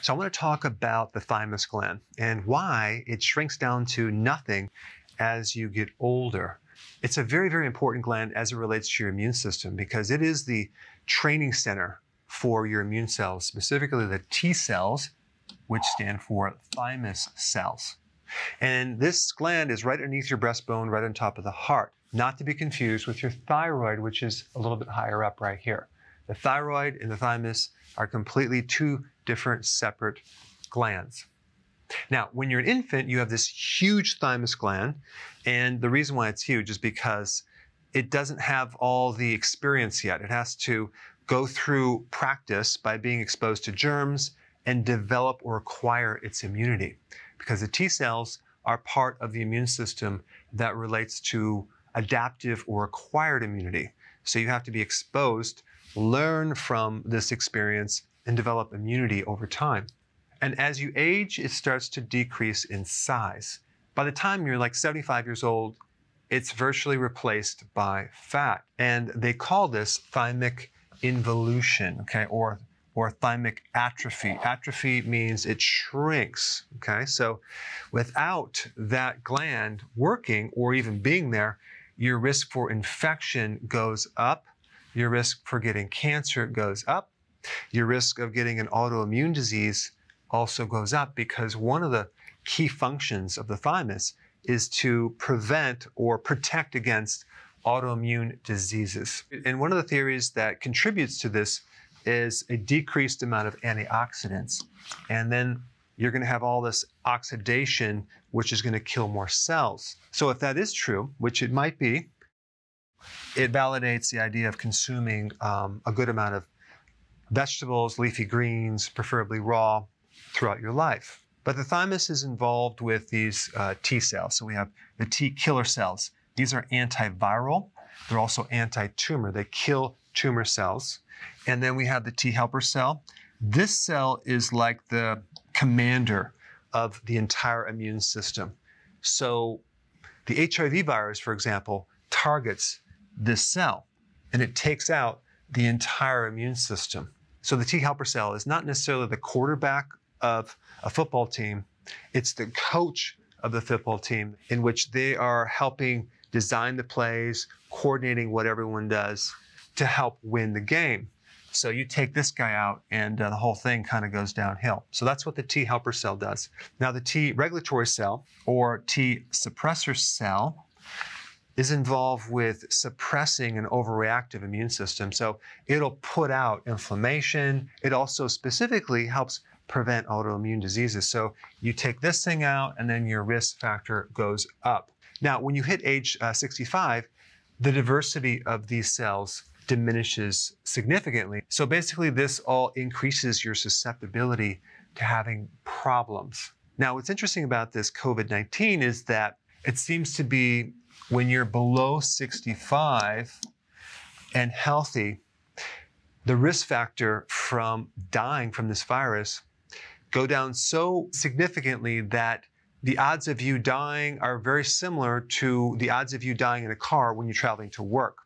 So I want to talk about the thymus gland and why it shrinks down to nothing as you get older. It's a very, very important gland as it relates to your immune system because it is the training center for your immune cells, specifically the T cells, which stand for thymus cells. And this gland is right underneath your breastbone, right on top of the heart, not to be confused with your thyroid, which is a little bit higher up right here. The thyroid and the thymus are completely two different separate glands. Now, when you're an infant, you have this huge thymus gland, and the reason why it's huge is because it doesn't have all the experience yet. It has to go through practice by being exposed to germs and develop or acquire its immunity, because the T cells are part of the immune system that relates to adaptive or acquired immunity. So you have to be exposed, learn from this experience, and develop immunity over time. And as you age, it starts to decrease in size. By the time you're like 75 years old, it's virtually replaced by fat. And they call this thymic involution, okay, or thymic atrophy. Atrophy means it shrinks, okay? So without that gland working or even being there, your risk for infection goes up, your risk for getting cancer goes up, your risk of getting an autoimmune disease also goes up, because one of the key functions of the thymus is to prevent or protect against autoimmune diseases. And one of the theories that contributes to this is a decreased amount of antioxidants. And then you're going to have all this oxidation, which is going to kill more cells. So if that is true, which it might be, it validates the idea of consuming a good amount of vegetables, leafy greens, preferably raw, throughout your life. But the thymus is involved with these T cells. So we have the T killer cells. These are antiviral. They're also anti-tumor. They kill tumor cells. And then we have the T helper cell. This cell is like the commander of the entire immune system. So the HIV virus, for example, targets this cell, and it takes out the entire immune system. So the T helper cell is not necessarily the quarterback of a football team. It's the coach of the football team, in which they are helping design the plays, coordinating what everyone does to help win the game. So you take this guy out and the whole thing kind of goes downhill. So that's what the T helper cell does. Now the T regulatory cell, or T suppressor cell, is involved with suppressing an overreactive immune system. So it'll put out inflammation. It also specifically helps prevent autoimmune diseases. So you take this thing out and then your risk factor goes up. Now, when you hit age 65, the diversity of these cells diminishes significantly. So basically this all increases your susceptibility to having problems. Now, what's interesting about this COVID-19 is that it seems to be when you're below 65 and healthy, the risk factor from dying from this virus go down so significantly that the odds of you dying are very similar to the odds of you dying in a car when you're traveling to work.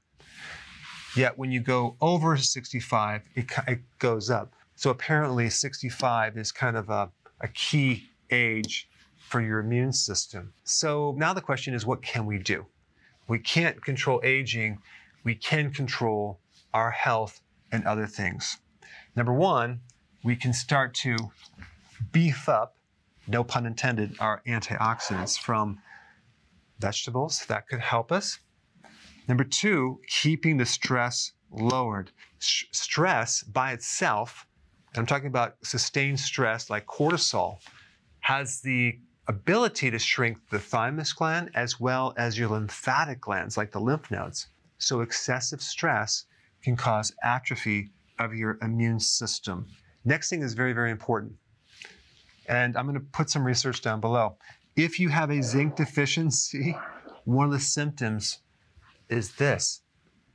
Yet when you go over 65, it goes up. So apparently 65 is kind of a key age for your immune system. So now the question is, what can we do? We can't control aging. We can control our health and other things. Number one, we can start to beef up, no pun intended, our antioxidants from vegetables. That could help us. Number two, keeping the stress lowered. Stress by itself, and I'm talking about sustained stress like cortisol, has the ability to shrink the thymus gland as well as your lymphatic glands, like the lymph nodes. So excessive stress can cause atrophy of your immune system. Next thing is very, very important. And I'm going to put some research down below. If you have a zinc deficiency, one of the symptoms is this: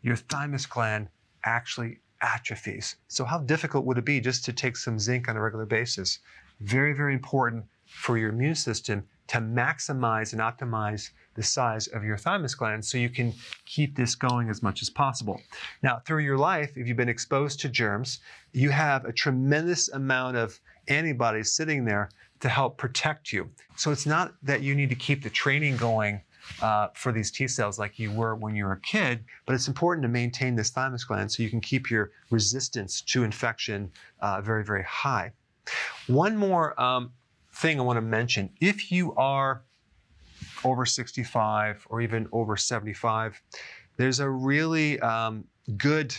your thymus gland actually atrophies. So how difficult would it be just to take some zinc on a regular basis? Very, very important for your immune system to maximize and optimize the size of your thymus gland so you can keep this going as much as possible. Now, through your life, if you've been exposed to germs, you have a tremendous amount of antibodies sitting there to help protect you. So it's not that you need to keep the training going for these T cells like you were when you were a kid, but it's important to maintain this thymus gland so you can keep your resistance to infection very, very high. One more thing I want to mention. If you are over 65 or even over 75, there's a really good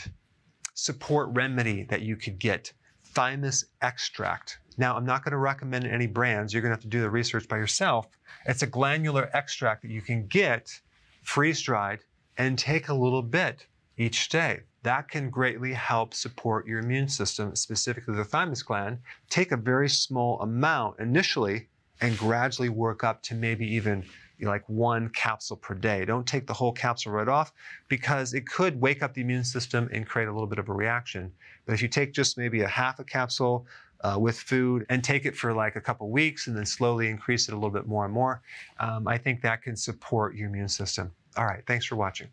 support remedy that you could get, thymus extract. Now, I'm not going to recommend any brands. You're going to have to do the research by yourself. It's a glandular extract that you can get freeze-dried and take a little bit each day. That can greatly help support your immune system, specifically the thymus gland. Take a very small amount initially and gradually work up to maybe even like 1 capsule per day. Don't take the whole capsule right off because it could wake up the immune system and create a little bit of a reaction. But if you take just maybe a half a capsule with food and take it for like a couple weeks and then slowly increase it a little bit more and more, I think that can support your immune system. All right, thanks for watching.